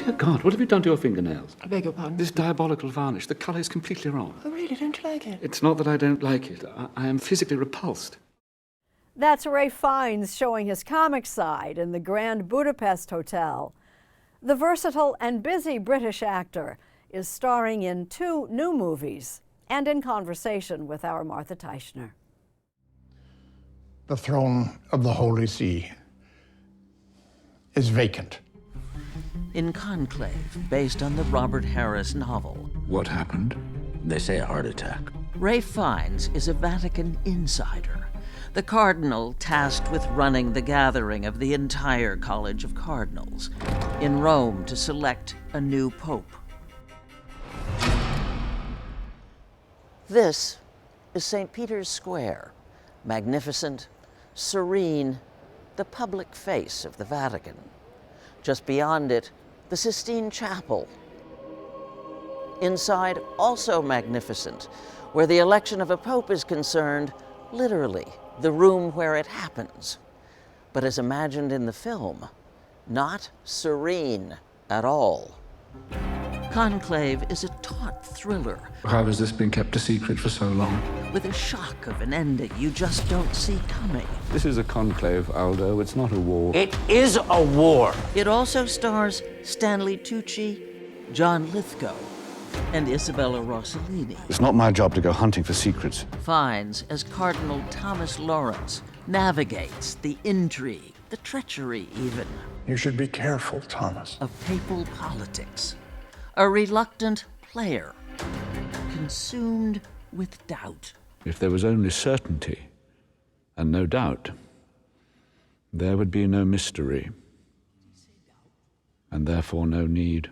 Dear God, what have you done to your fingernails? I beg your pardon? This diabolical varnish. The colour is completely wrong. Oh, really? Don't you like it? It's not that I don't like it. I am physically repulsed. That's Ralph Fiennes showing his comic side in the Grand Budapest Hotel. The versatile and busy British actor is starring in 2 new movies and in conversation with our Martha Teichner. The throne of the Holy See is vacant. In Conclave, based on the Robert Harris novel. What happened? They say a heart attack. Ralph Fiennes is a Vatican insider, the cardinal tasked with running the gathering of the entire College of Cardinals in Rome to select a new pope. This is St. Peter's Square, magnificent, serene, the public face of the Vatican. Just beyond it, the Sistine Chapel. Inside, also magnificent, where the election of a pope is concerned, literally, the room where it happens. But as imagined in the film, not serene at all. Conclave is a taut thriller. How has this been kept a secret for so long? With a shock of an ending you just don't see coming. This is a conclave, Aldo. It's not a war. It is a war. It also stars Stanley Tucci, John Lithgow, and Isabella Rossellini. It's not my job to go hunting for secrets. Fiennes, as Cardinal Thomas Lawrence, navigates the intrigue, the treachery even, You should be careful, Thomas. of papal politics. A reluctant player, consumed with doubt. If there was only certainty and no doubt, there would be no mystery, and therefore no need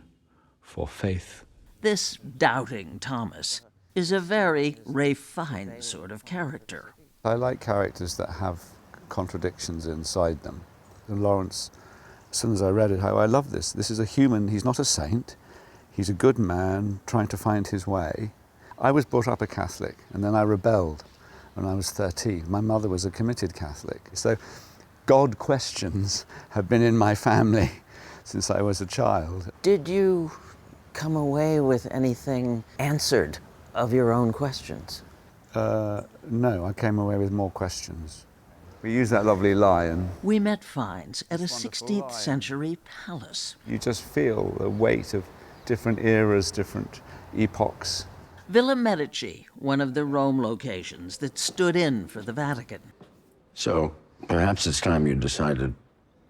for faith. This doubting Thomas is a very Ralph Fiennes sort of character. I like characters that have contradictions inside them. And Lawrence, as soon as I read it, I love this. This is a human, he's not a saint. He's a good man trying to find his way. I was brought up a Catholic, and then I rebelled when I was 13. My mother was a committed Catholic. So God questions have been in my family since I was a child. Did you come away with anything answered of your own questions? No, I came away with more questions. We use that lovely line. We met Fiennes at a 16th century palace. You just feel the weight of different eras, different epochs. Villa Medici, one of the Rome locations that stood in for the Vatican. So perhaps it's time you decided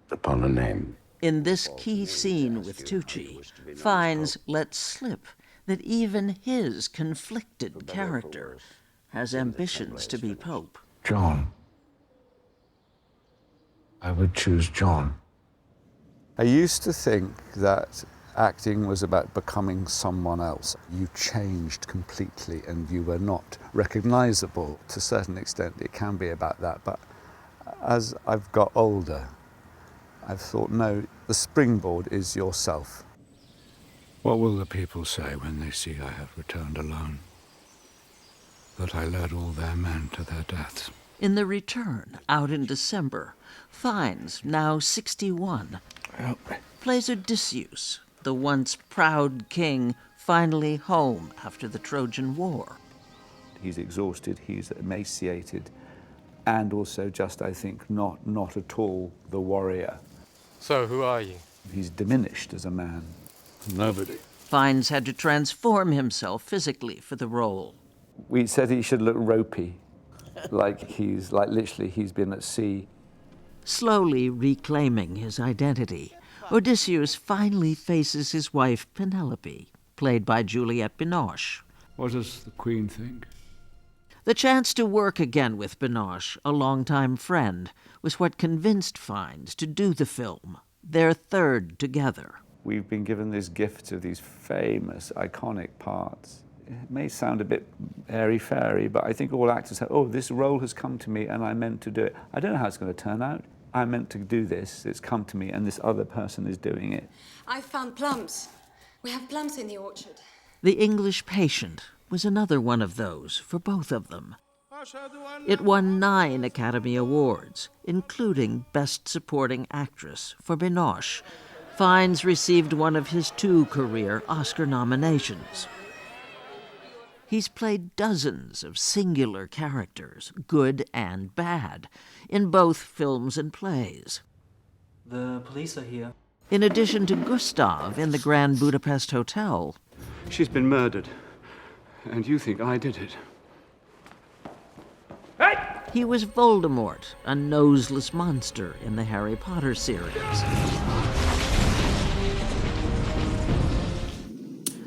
upon a name. In this key scene with Tucci, Fiennes lets slip that even his conflicted character has ambitions to be pope. John. I would choose John. I used to think that acting was about becoming someone else. You changed completely and you were not recognizable. To a certain extent, it can be about that. But as I've got older, I've thought, no, the springboard is yourself. What will the people say when they see I have returned alone? That I led all their men to their deaths? In The Return, out in December, Fiennes, now 61, plays Odysseus, the once proud king, finally home after the Trojan War. He's exhausted, he's emaciated, and also just, I think, not at all the warrior. So, who are you? He's diminished as a man. Nobody. Fiennes had to transform himself physically for the role. We said he should look ropey, like literally he's been at sea. Slowly reclaiming his identity, Odysseus finally faces his wife Penelope, played by Juliette Binoche. What does the Queen think? The chance to work again with Binoche, a longtime friend, was what convinced Fiennes to do the film, their third together. We've been given this gift of these famous, iconic parts. It may sound a bit airy-fairy, but I think all actors have, oh, this role has come to me and I meant to do it. I don't know how it's going to turn out. I meant to do this, it's come to me, and this other person is doing it. I found plums. We have plums in the orchard. The English Patient was another one of those for both of them. It won 9 Academy Awards, including Best Supporting Actress for Binoche, Fiennes received one of his 2 career Oscar nominations. He's played dozens of singular characters, good and bad, in both films and plays. The police are here. In addition to Gustav in the Grand Budapest Hotel, She's been murdered, and you think I did it. he was Voldemort, a noseless monster in the Harry Potter series.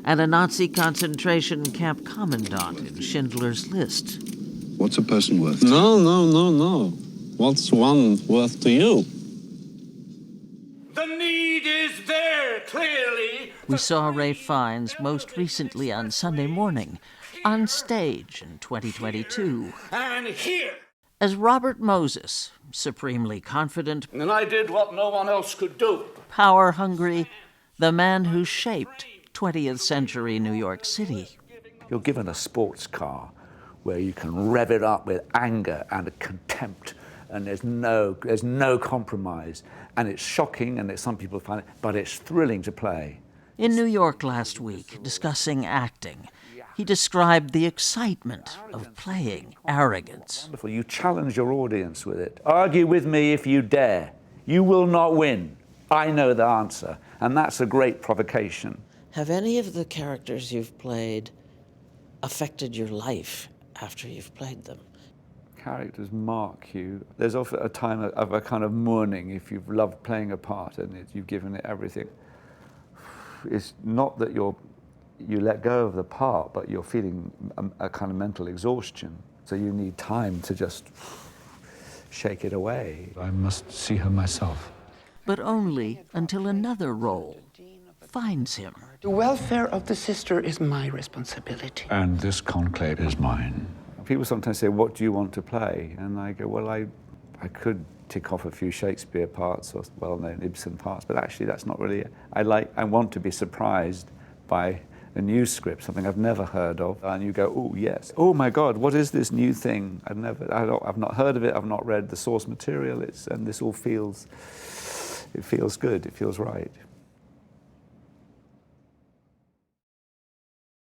And a Nazi concentration camp commandant in Schindler's List. What's a person worth? No. What's one worth to you? The need is there, clearly. We saw Ralph Fiennes most recently on Sunday Morning, on stage in 2022. And here. As Robert Moses, supremely confident, And I did what no one else could do. power-hungry, the man who shaped 20th century New York City. You're given a sports car where you can rev it up with anger and contempt, and there's no compromise. And it's shocking, and some people find it, but it's thrilling to play. In New York last week, discussing acting, he described the excitement of playing arrogance. Wonderful. You challenge your audience with it. Argue with me if you dare. You will not win. I know the answer. And that's a great provocation. Have any of the characters you've played affected your life after you've played them? Characters mark you. There's often a time of a kind of mourning if you've loved playing a part and you've given it everything. It's not that you let go of the part, but you're feeling a kind of mental exhaustion. So you need time to just shake it away. I must see her myself. But only until another role finds him. The welfare of the sister is my responsibility. And this conclave is mine. People sometimes say, what do you want to play? And I go, well, I could tick off a few Shakespeare parts or well-known Ibsen parts, but actually that's not really it. I want to be surprised by a new script, something I've never heard of, and you go, oh yes, oh my God, what is this new thing? I've not heard of it, I've not read the source material, and this all feels good, it feels right.